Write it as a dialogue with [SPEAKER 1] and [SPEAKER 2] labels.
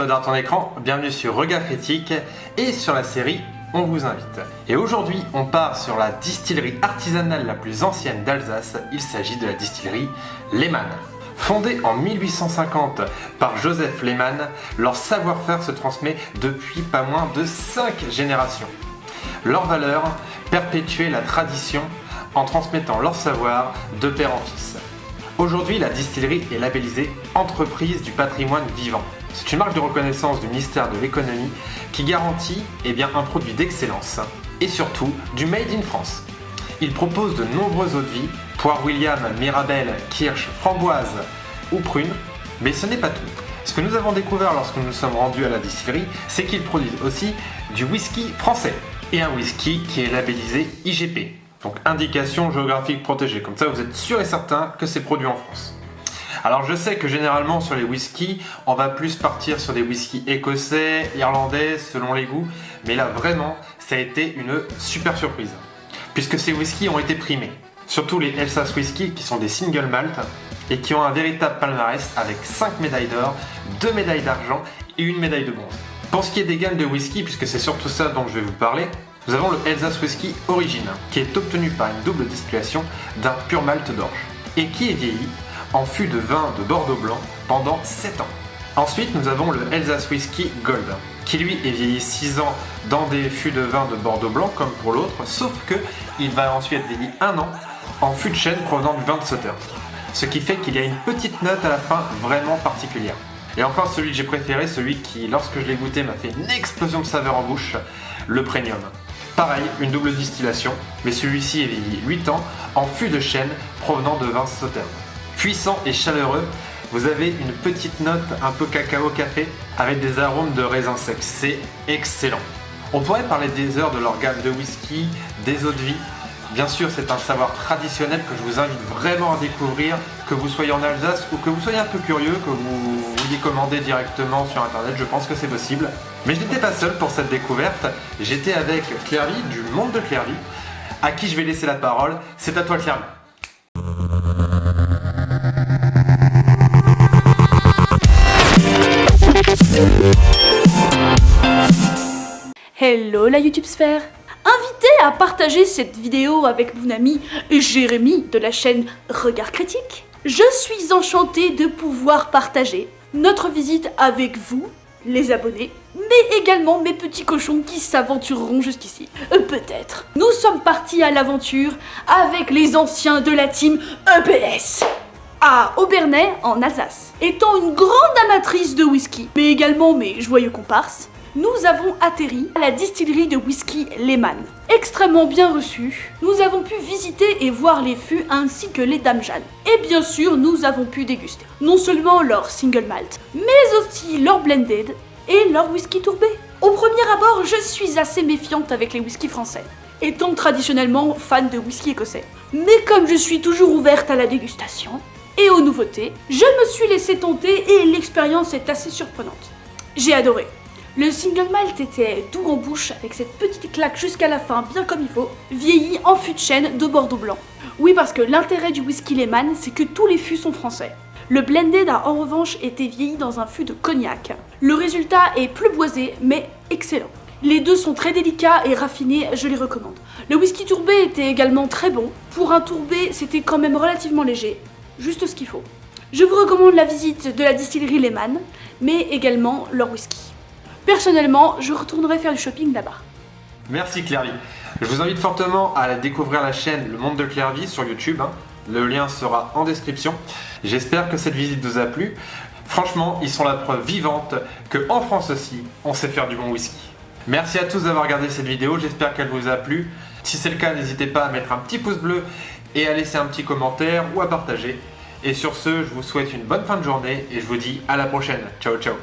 [SPEAKER 1] toi derrière ton écran, bienvenue sur Regard Critique et sur la série On vous invite. Et aujourd'hui, on part sur la distillerie artisanale la plus ancienne d'Alsace, il s'agit de la distillerie Lehmann. Fondée en 1850 par Joseph Lehmann, leur savoir-faire se transmet depuis pas moins de 5 générations. Leur valeur, perpétuer la tradition en transmettant leur savoir de père en fils. Aujourd'hui, la distillerie est labellisée Entreprise du patrimoine vivant. C'est une marque de reconnaissance du ministère de l'économie qui garantit un produit d'excellence et surtout du Made in France. Il propose de nombreuses eaux de vie, poire William, Mirabelle, kirsch, framboise ou prune, mais ce n'est pas tout. Ce que nous avons découvert lorsque nous nous sommes rendus à la distillerie, c'est qu'ils produisent aussi du whisky français et un whisky qui est labellisé IGP, donc indication géographique protégée. Comme ça, vous êtes sûr et certain que c'est produit en France. Alors je sais que généralement sur les whiskies, on va plus partir sur des whiskies écossais, irlandais, selon les goûts, mais là vraiment, ça a été une super surprise, puisque ces whiskies ont été primés. Surtout les Elsass Whisky qui sont des single malt et qui ont un véritable palmarès avec 5 médailles d'or, 2 médailles d'argent et 1 médaille de bronze. Pour ce qui est des gammes de whisky, puisque c'est surtout ça dont je vais vous parler, nous avons le Elsass Whisky Origine, qui est obtenu par une double distillation d'un pur malt d'orge et qui est vieilli en fût de vin de Bordeaux blanc pendant 7 ans. Ensuite, nous avons le Elsass Whisky Gold, qui lui est vieilli 6 ans dans des fûts de vin de Bordeaux blanc comme pour l'autre, sauf que il va ensuite être vieilli 1 an en fût de chêne provenant du vin de Sauternes. Ce qui fait qu'il y a une petite note à la fin vraiment particulière. Et enfin, celui que j'ai préféré, celui qui, lorsque je l'ai goûté, m'a fait une explosion de saveur en bouche, le Premium. Pareil, une double distillation, mais celui-ci est vieilli 8 ans en fût de chêne provenant de vin Sauternes. Puissant et chaleureux, vous avez une petite note un peu cacao-café avec des arômes de raisin sec. C'est excellent. On pourrait parler des heures de leur gamme de whisky, des eaux de vie. Bien sûr, c'est un savoir traditionnel que je vous invite vraiment à découvrir, que vous soyez en Alsace ou que vous soyez un peu curieux, que vous vouliez commander directement sur internet, je pense que c'est possible. Mais je n'étais pas seul pour cette découverte, j'étais avec Clairvy du Monde de Clairvy, à qui je vais laisser la parole. C'est à toi Clairvy.
[SPEAKER 2] Hello la YouTube sphère. Invité à partager cette vidéo avec mon ami Jérémy de la chaîne Regard Critique, je suis enchantée de pouvoir partager notre visite avec vous, les abonnés, mais également mes petits cochons qui s'aventureront jusqu'ici. Peut-être. Nous sommes partis à l'aventure avec les anciens de la team EPS. À Obernai, en Alsace. Étant une grande amatrice de whisky, mais également mes joyeux comparses, nous avons atterri à la distillerie de whisky Lehmann. Extrêmement bien reçu, nous avons pu visiter et voir les fûts ainsi que les dames Jeanne. Et bien sûr, nous avons pu déguster non seulement leur single malt, mais aussi leur blended et leur whisky tourbé. Au premier abord, je suis assez méfiante avec les whiskies français, étant traditionnellement fan de whisky écossais. Mais comme je suis toujours ouverte à la dégustation et aux nouveautés, je me suis laissée tenter et l'expérience est assez surprenante. J'ai adoré. Le single malt était doux en bouche avec cette petite claque jusqu'à la fin, bien comme il faut, vieilli en fût de chêne de Bordeaux blanc. Oui, parce que l'intérêt du whisky Lehmann, c'est que tous les fûts sont français. Le blended a en revanche été vieilli dans un fût de cognac. Le résultat est plus boisé, mais excellent. Les deux sont très délicats et raffinés, je les recommande. Le whisky tourbé était également très bon. Pour un tourbé, c'était quand même relativement léger, juste ce qu'il faut. Je vous recommande la visite de la distillerie Lehmann, mais également leur whisky. Personnellement, je retournerai faire du shopping là-bas.
[SPEAKER 1] Merci Clairvy. Je vous invite fortement à découvrir la chaîne Le Monde de Clairvy sur YouTube. Le lien sera en description. J'espère que cette visite vous a plu. Franchement, ils sont la preuve vivante qu'en France aussi, on sait faire du bon whisky. Merci à tous d'avoir regardé cette vidéo, j'espère qu'elle vous a plu. Si c'est le cas, n'hésitez pas à mettre un petit pouce bleu et à laisser un petit commentaire ou à partager. Et sur ce, je vous souhaite une bonne fin de journée et je vous dis à la prochaine. Ciao ciao.